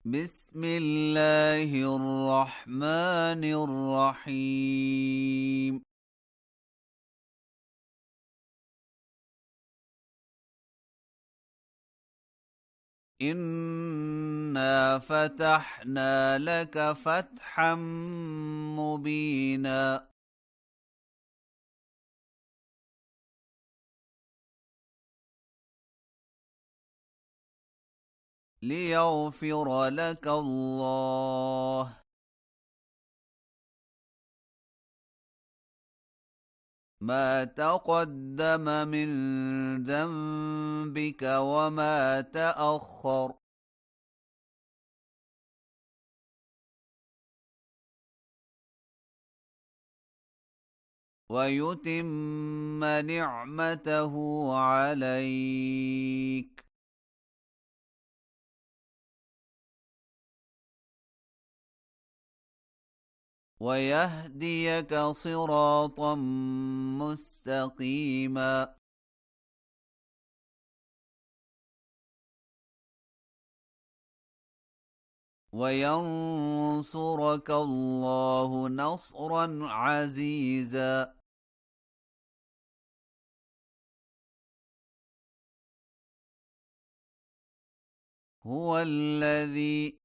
بسم الله الرحمن الرحيم. إنا فتحنا لك فتحا مبينا ليغفر لك الله ما تقدم من ذنبك وما تأخر ويتم نعمته عليك ويهديك صراطا مستقيما وينصرك الله نصرا عزيزا. هو الذي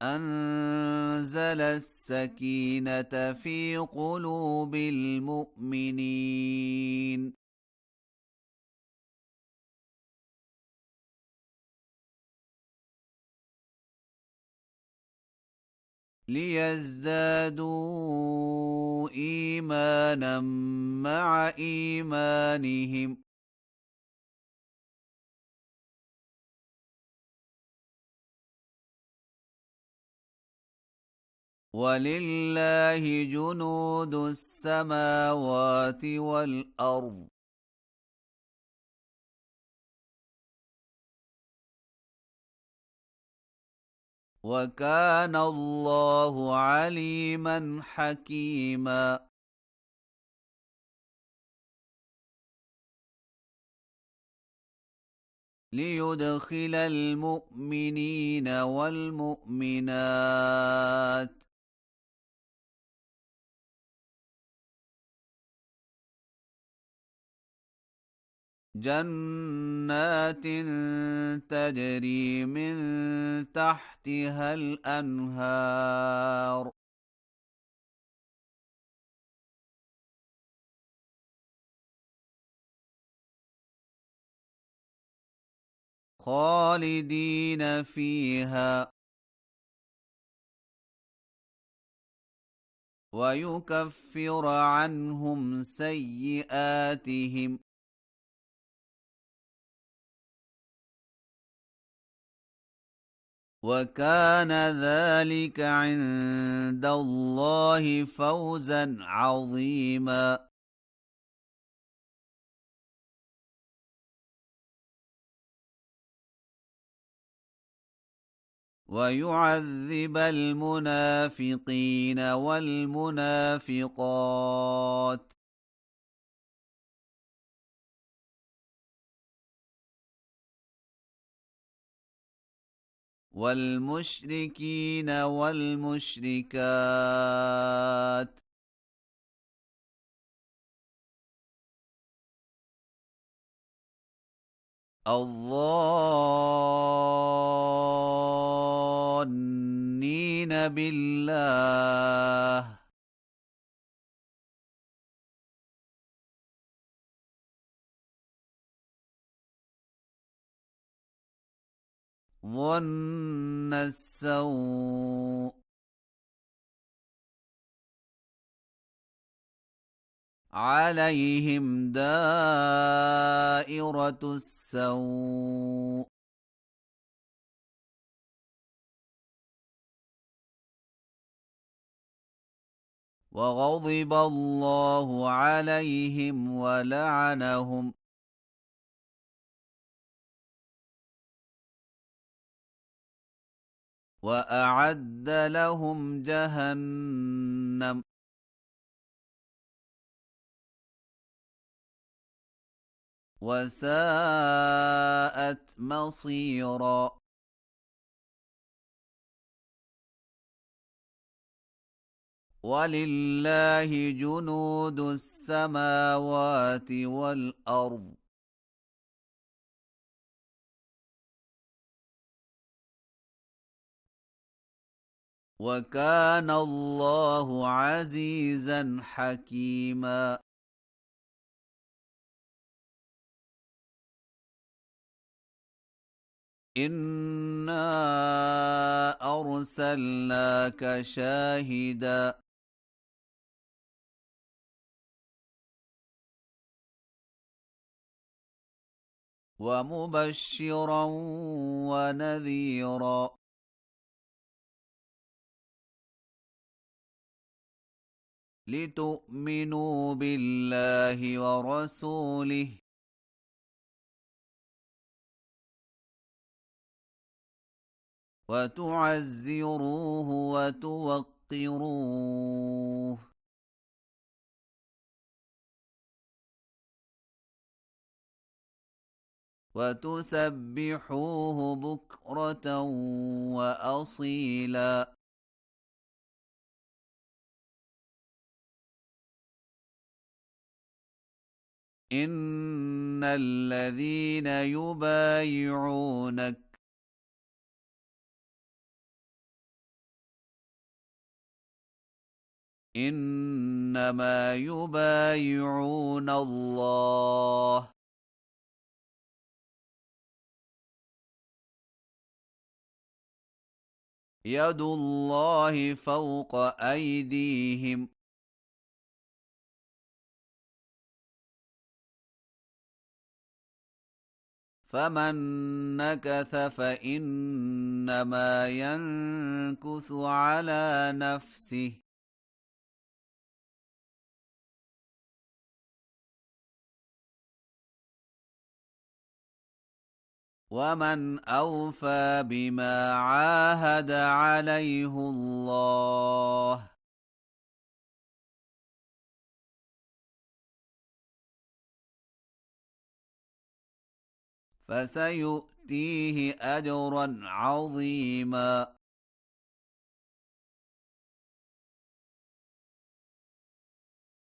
أنزل السكينة في قلوب المؤمنين ليزدادوا إيمانا مع إيمانهم ولله جنود السماوات والأرض وكان الله عليما حكيما. ليدخل المؤمنين والمؤمنات جنات تجري من تحتها الأنهار خالدين فيها ويكفر عنهم سيئاتهم وكان ذلك عند الله فوزا عظيما. ويعذب المنافقين والمنافقات والمشركين والمشركات الظانين بالله ظن السوء عليهم دائرة السوء وغضب الله عليهم ولعنهم وأعد لهم جهنم وساءت مصيرا ولله جنود السماوات والأرض وكان الله عزيزا حكيما إنا أرسلناك شاهدا ومبشرا ونذيرا لتؤمنوا بالله ورسوله وتعزروه وتوقروه وتسبحوه بكرة وأصيلا إن الذين يبايعونك إنما يبايعون الله يد الله فوق أيديهم فمن نكث فإنما ينكث على نفسه ومن أوفى بما عاهد عليه الله فسيؤتيه أجرا عظيما